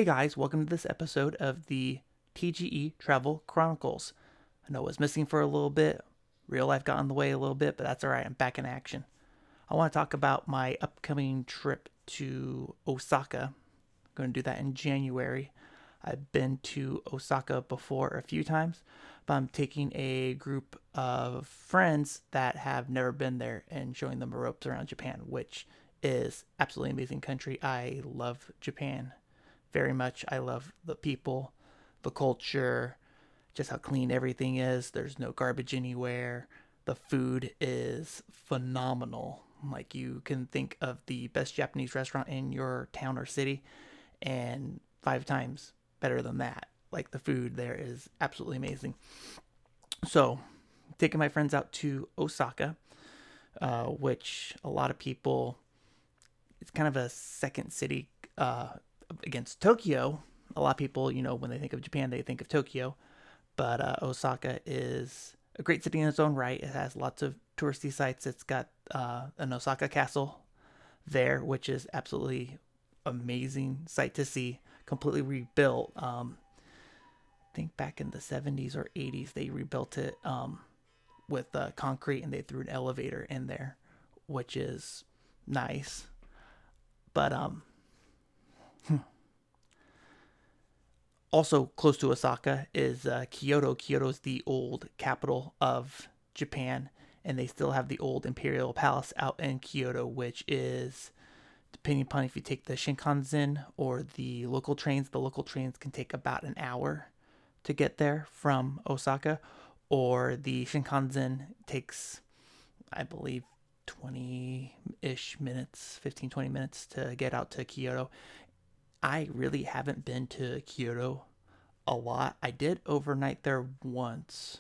Hey guys, welcome to this episode of the TGE Travel Chronicles. I know I was missing for a little bit. Real life got in the way a little bit, but that's alright. I'm back in action. I want to talk about my upcoming trip to Osaka. I'm going to do that in January. I've been to Osaka before a few times, but I'm taking a group of friends that have never been there and showing them the ropes around Japan, which is absolutely amazing country. I love Japan very much. I love the people, the culture, just how clean everything is. There's no garbage anywhere. The food is phenomenal. Like, you can think of the best Japanese restaurant in your town or city and 5 times better than that. Like, the food there is absolutely amazing. So, taking my friends out to Osaka, which a lot of people, it's kind of a second city against Tokyo. A lot of people, when they think of Japan, they think of Tokyo. But Osaka is a great city in its own right. It has lots of touristy sites. It's got an Osaka castle there, which is absolutely amazing sight to see. Completely rebuilt. I think back in the 70s or 80s, they rebuilt it with concrete, and they threw an elevator in there, which is nice. But also close to Osaka is Kyoto. Kyoto's the old capital of Japan, and they still have the old Imperial Palace out in Kyoto, which is, depending upon if you take the Shinkansen or the local trains can take about an hour to get there from Osaka, or the Shinkansen takes, I believe, 20-ish minutes, 15, 20 minutes to get out to Kyoto. I really haven't been to Kyoto a lot. I did overnight there once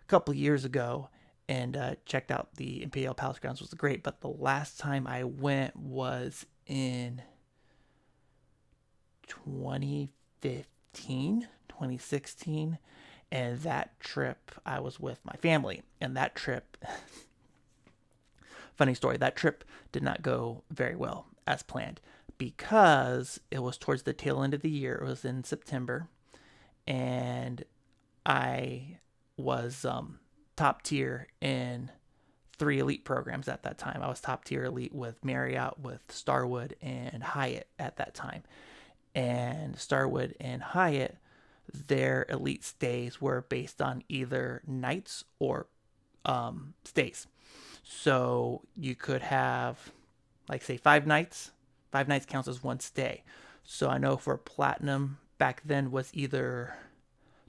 a couple years ago and checked out the Imperial Palace grounds. It was great, but the last time I went was in 2015, 2016, and that trip I was with my family, and that trip funny story, that trip did not go very well as planned, because it was towards the tail end of the year. It was in September, and I was top tier in 3 elite programs at that time. I was top tier elite with Marriott, with Starwood, and Hyatt at that time. And Starwood and Hyatt, their elite stays were based on either nights or stays. So you could have, like, say, 5 nights. 5 nights counts as one stay. So I know for Platinum back then was either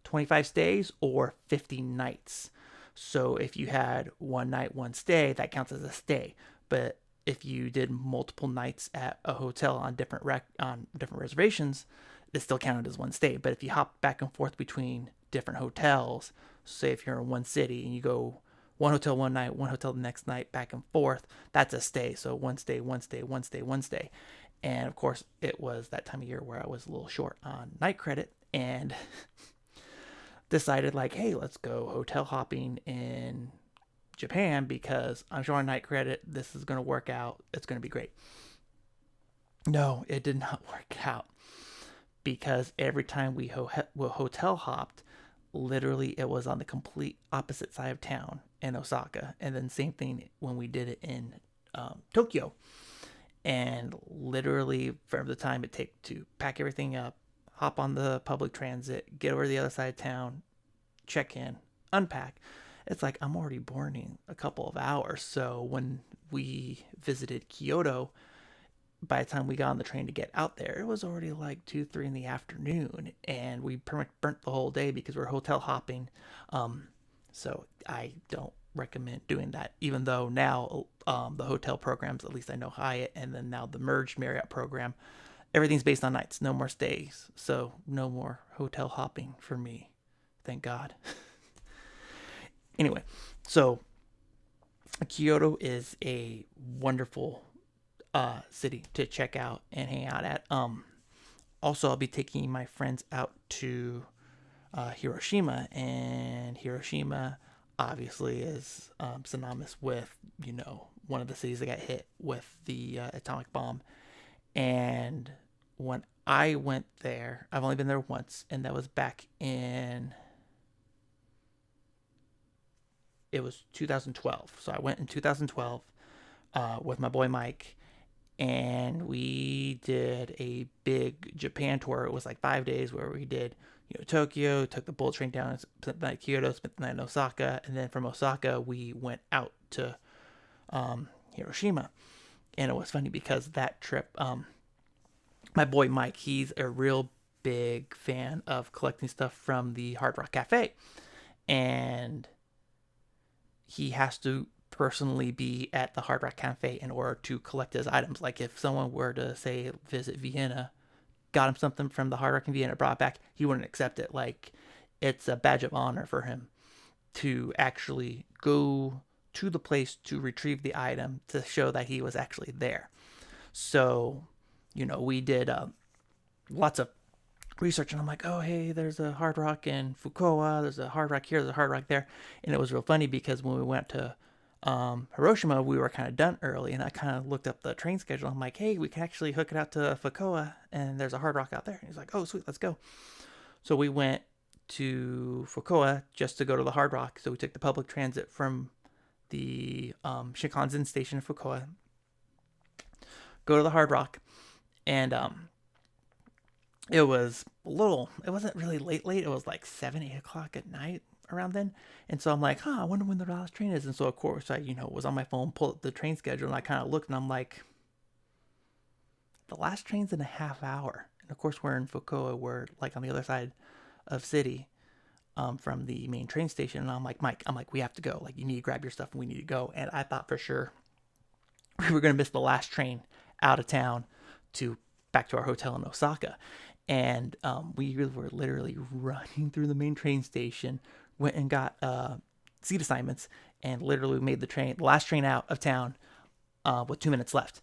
25 stays or 50 nights. So if you had 1 night, 1 stay, that counts as a stay. But if you did multiple nights at a hotel on different reservations, it still counted as 1 stay. But if you hop back and forth between different hotels, say if you're in one city and you go one hotel one night, one hotel the next night, back and forth, that's a stay. So 1 stay, 1 stay, 1 stay, 1 stay. And of course, it was that time of year where I was a little short on night credit, and decided, like, hey, let's go hotel hopping in Japan because I'm short on night credit. This is going to work out. It's going to be great. No, it did not work out, because every time we hotel hopped, literally it was on the complete opposite side of town in Osaka. And then same thing when we did it in Tokyo. And literally, from the time it takes to pack everything up, hop on the public transit, get over to the other side of town, check in, unpack, it's like I'm already burning a couple of hours. So when we visited Kyoto, by the time we got on the train to get out there, it was already like 2, 3 in the afternoon, and we burnt the whole day because we're hotel hopping. So I don't recommend doing that, even though now the hotel programs, at least I know Hyatt, and then now the merged Marriott program, everything's based on nights, no more stays. So no more hotel hopping for me. Thank God. Anyway, so Kyoto is a wonderful city to check out and hang out at. Also, I'll be taking my friends out to Hiroshima, and Hiroshima obviously is synonymous with, one of the cities that got hit with the atomic bomb. And when I went there. I've only been there once, and that was back in, it was 2012. So I went in 2012 with my boy Mike, and we did a big Japan tour. It was like 5 days where we did, Tokyo, took the bullet train down, spent the night in Kyoto, spent the night in Osaka, and then from Osaka we went out to Hiroshima. And it was funny because that trip, my boy Mike, he's a real big fan of collecting stuff from the Hard Rock Cafe, and he has to personally be at the Hard Rock Cafe in order to collect his items. Like if someone were to say visit Vienna, got him something from the Hard Rock in Vienna, brought it back, he wouldn't accept it. Like it's a badge of honor for him to actually go to the place to retrieve the item to show that he was actually there. So, we did lots of research, and I'm like, oh, hey, there's a Hard Rock in Fukuoka, there's a Hard Rock here, there's a Hard Rock there. And it was real funny because when we went to Hiroshima, we were kind of done early, and I kind of looked up the train schedule. I'm like, hey, we can actually hook it out to Fukuoka, and there's a Hard Rock out there. And he's like, oh, sweet, let's go. So we went to Fukuoka just to go to the Hard Rock. So we took the public transit from the Shinkansen station in Fukuoka, go to the Hard Rock, and it wasn't really late. It was like 7, 8 o'clock at night around then. And so I'm like, I wonder when the last train is. And so of course I, was on my phone, pulled up the train schedule, and I kind of looked, and I'm like, the last train's in a half hour. And of course we're in Fukuoka, we're like on the other side of city, from the main train station. And I'm like, Mike, we have to go. Like, you need to grab your stuff and we need to go. And I thought for sure we were going to miss the last train out of town to back to our hotel in Osaka. And we were literally running through the main train station, went and got seat assignments, and literally made the last train out of town with 2 minutes left.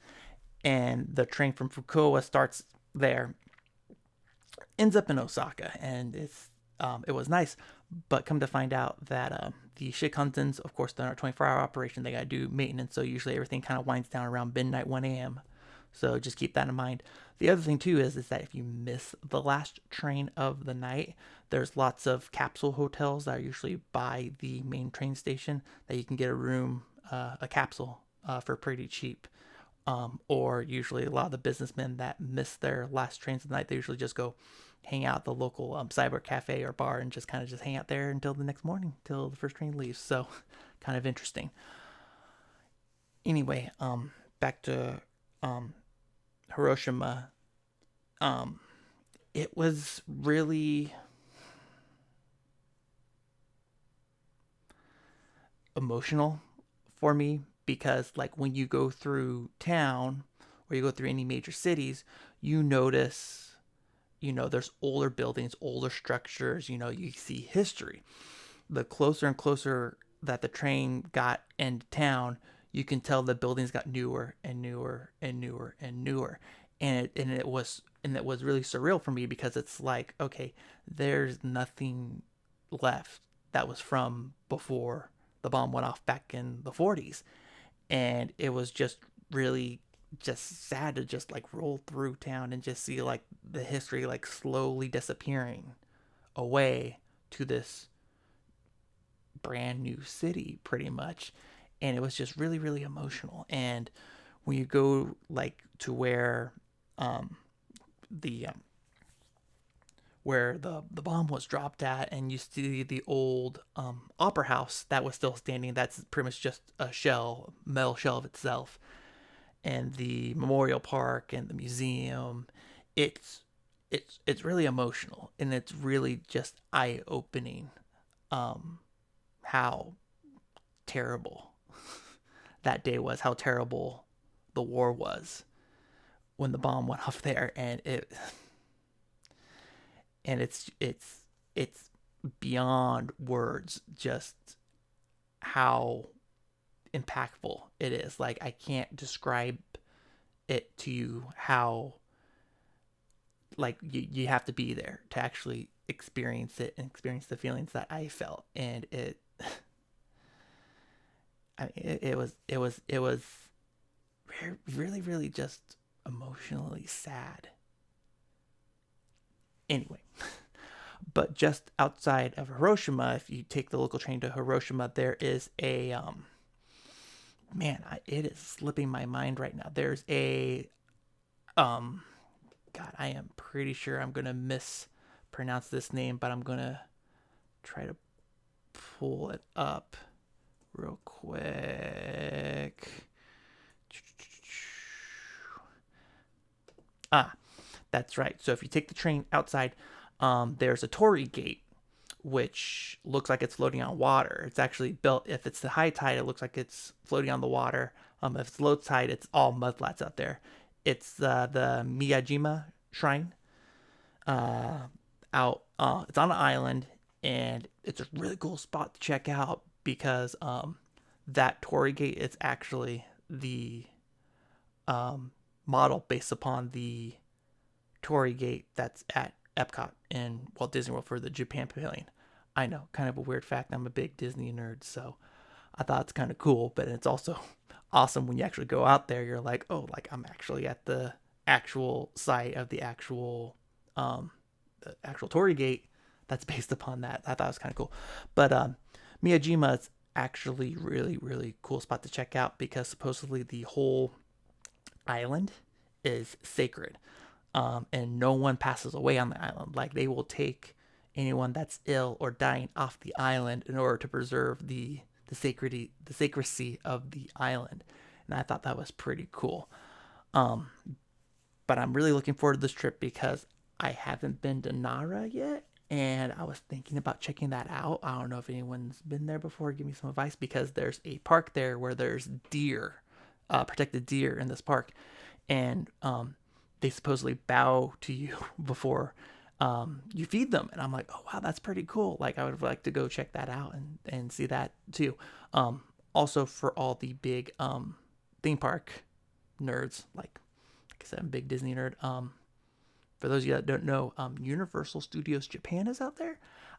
And the train from Fukuoka starts there, ends up in Osaka, and it was nice. But come to find out that the Shinkansens, of course, they're not a 24-hour operation. They got to do maintenance, so usually everything kind of winds down around midnight, 1 a.m. So just keep that in mind. The other thing too is that if you miss the last train of the night, there's lots of capsule hotels that are usually by the main train station that you can get a room, a capsule for pretty cheap. Or usually a lot of the businessmen that miss their last trains of the night, they usually just go hang out at the local cyber cafe or bar and just kind of just hang out there until the next morning, till the first train leaves. So kind of interesting. Anyway, back to Hiroshima. It was really emotional for me because, like, when you go through town or you go through any major cities, you notice, there's older buildings, older structures, you see history. The closer and closer that the train got into town, you can tell the buildings got newer and newer and newer and newer. And it was really surreal for me because it's like, okay, there's nothing left that was from before the bomb went off back in the 40s. And it was just really just sad to just like roll through town and just see like the history like slowly disappearing away to this brand new city pretty much. And it was just really, really emotional. And when you go like to the where the bomb was dropped at, and you see the old opera house that was still standing, that's pretty much just a metal shell of itself, and the memorial park and the museum, it's it's really emotional, and it's really just eye opening, how terrible that day was, how terrible the war was when the bomb went off there. And it's beyond words just how impactful it is. Like, I can't describe it to you how, like, you have to be there to actually experience it and experience the feelings that I felt. And it was really, really just emotionally sad Anyway, but just outside of Hiroshima, if you take the local train to Hiroshima, there is a it is slipping my mind right now. There's a God, I am pretty sure I'm gonna mispronounce this name, but I'm gonna try to pull it up real quick. Ah, that's right. So if you take the train outside, there's a torii gate, which looks like it's floating on water. It's actually built, if it's the high tide, it looks like it's floating on the water. If it's low tide, it's all mudflats out there. It's the Miyajima Shrine. It's on an island, and it's a really cool spot to check out because that torii gate is actually the model based upon the torii gate that's at Epcot in Walt Disney World for the Japan Pavilion. I know, kind of a weird fact. I'm a big Disney nerd, so I thought it's kind of cool, but it's also awesome when you actually go out there. You're like, oh, like I'm actually at the actual site of the actual torii gate that's based upon that. I thought it was kind of cool. But Miyajima is actually really, really cool spot to check out because supposedly the whole island is sacred. And no one passes away on the island. Like they will take anyone that's ill or dying off the island in order to preserve the sacredcy of the island. And I thought that was pretty cool. But I'm really looking forward to this trip because I haven't been to Nara yet, and I was thinking about checking that out. I don't know if anyone's been there before. Give me some advice because there's a park there where there's deer, protected deer in this park, and they supposedly bow to you before you feed them. And I'm like, oh wow, that's pretty cool. Like I would like to go check that out and see that too. Also for all the big theme park nerds, like I said, I'm a big Disney nerd. For those of you that don't know, Universal Studios Japan is out there.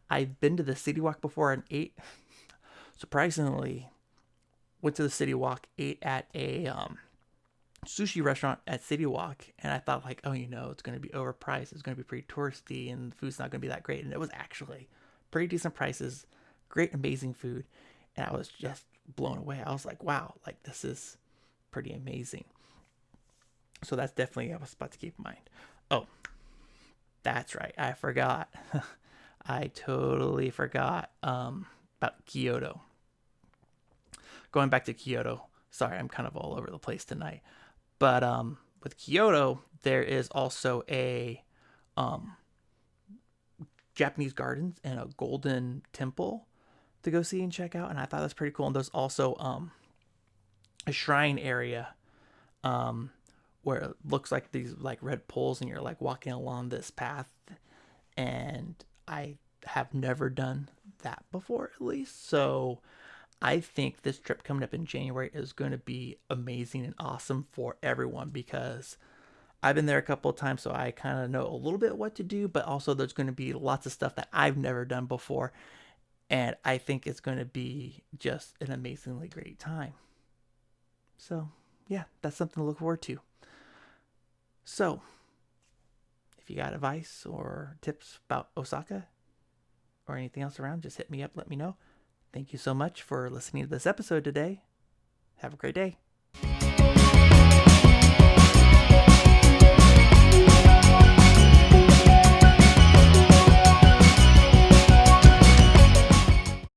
I've been to the City Walk before and ate. Surprisingly, went to the City Walk, ate at a sushi restaurant at City Walk, and I thought like, oh, it's going to be overpriced. It's going to be pretty touristy, and the food's not going to be that great. And it was actually pretty decent prices, great, amazing food, and I was just blown away. I was like, wow, like this is pretty amazing. So that's definitely a spot to keep in mind. Oh, that's right. I forgot. I totally forgot about Kyoto. Going back to Kyoto. Sorry, I'm kind of all over the place tonight. But with Kyoto, there is also a Japanese gardens and a golden temple to go see and check out. And I thought that's pretty cool. And there's also a shrine area where it looks like these like red poles and you're like walking along this path. And I have never done that before, at least. So I think this trip coming up in January is going to be amazing and awesome for everyone because I've been there a couple of times, so I kind of know a little bit what to do, but also there's going to be lots of stuff that I've never done before, and I think it's going to be just an amazingly great time. So, yeah, that's something to look forward to. So, if you got advice or tips about Osaka or anything else around, just hit me up, let me know. Thank you so much for listening to this episode today. Have a great day.